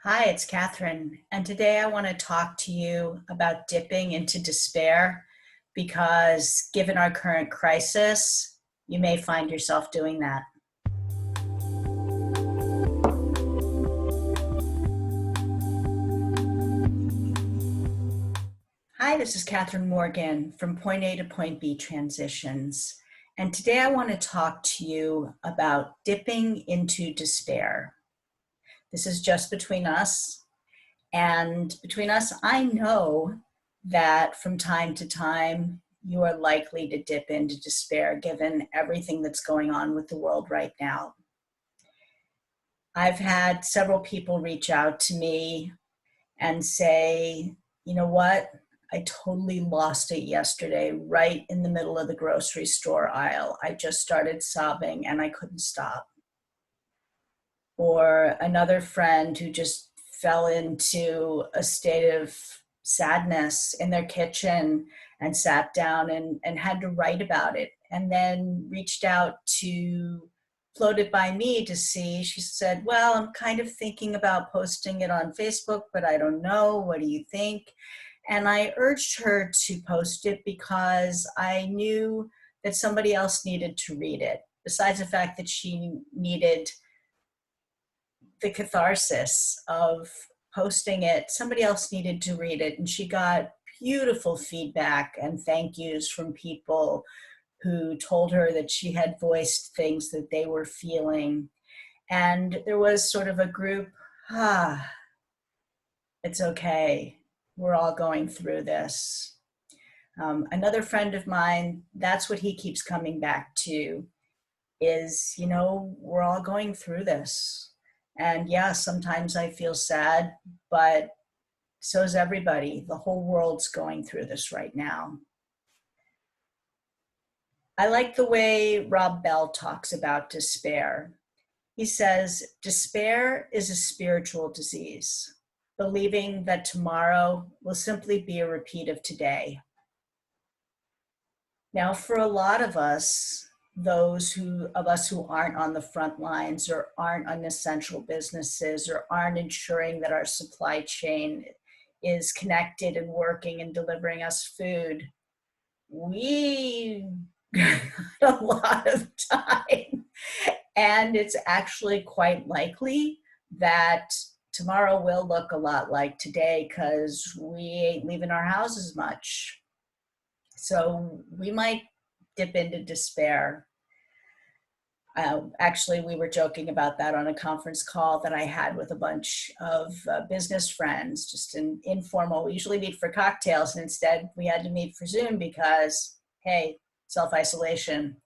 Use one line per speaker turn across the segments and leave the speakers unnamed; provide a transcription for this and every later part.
Hi, it's Catherine, and today I want to talk to you about dipping into despair because given our current crisis, you may find yourself doing that. Hi, this is Catherine Morgan from Point A to Point B Transitions, and today I want to talk to you about dipping into despair. This is just between us. And between us, I know that from time to time, you are likely to dip into despair given everything that's going on with the world right now. I've had several people reach out to me and say, you know what? I totally lost it yesterday, right in the middle of the grocery store aisle. I just started sobbing and I couldn't stop. Or another friend who just fell into a state of sadness in their kitchen and sat down and had to write about it and then reached out to floated by me to see. She said, well, I'm kind of thinking about posting it on Facebook, but I don't know. What do you think? And I urged her to post it because I knew that somebody else needed to read it, besides the fact that she needed the catharsis of posting it. Somebody else needed to read it, and she got beautiful feedback and thank yous from people who told her that she had voiced things that they were feeling. And there was sort of a group, it's okay. We're all going through this. Another friend of mine, that's what he keeps coming back to is, we're all going through this. And yeah, sometimes I feel sad, but so is everybody. The whole world's going through this right now. I like the way Rob Bell talks about despair. He says, despair is a spiritual disease, believing that tomorrow will simply be a repeat of today. Now, for a lot of us, those of us who aren't on the front lines or aren't on essential businesses or aren't ensuring that our supply chain is connected and working and delivering us food, we got a lot of time. And it's actually quite likely that tomorrow will look a lot like today because we ain't leaving our houses much. So we might dip into despair. Actually, we were joking about that on a conference call that I had with a bunch of business friends, just an informal. We usually meet for cocktails, and instead we had to meet for Zoom because, hey, self-isolation.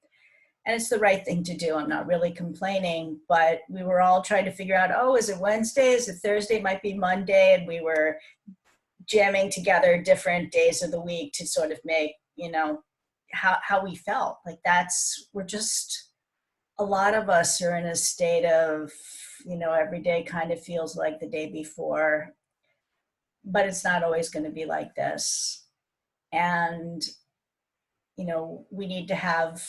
And it's the right thing to do. I'm not really complaining, but we were all trying to figure out, oh, is it Wednesday? Is it Thursday? It might be Monday. And we were jamming together different days of the week to sort of make, how we felt. Like we're just, a lot of us are in a state of, every day kind of feels like the day before, but it's not always going to be like this. And, we need to have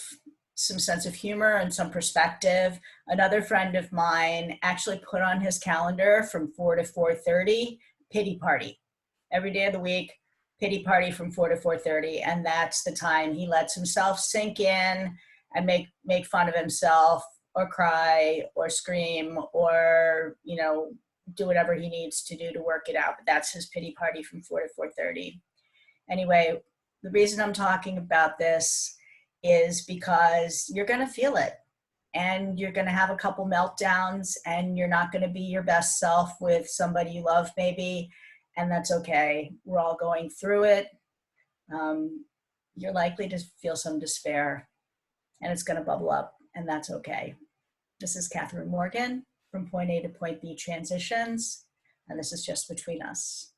some sense of humor and some perspective. Another friend of mine actually put on his calendar from 4 to 4:30, pity party. Every day of the week, pity party from 4 to 4:30. And that's the time he lets himself sink in and make fun of himself or cry or scream or, do whatever he needs to do to work it out. But that's his pity party from 4 to 4:30. Anyway, the reason I'm talking about this is because you're going to feel it and you're going to have a couple meltdowns and you're not going to be your best self with somebody you love maybe, and that's okay. We're all going through it. You're likely to feel some despair and it's going to bubble up, and that's okay. This is Catherine Morgan from Point A to Point B Transitions, and this is just between us.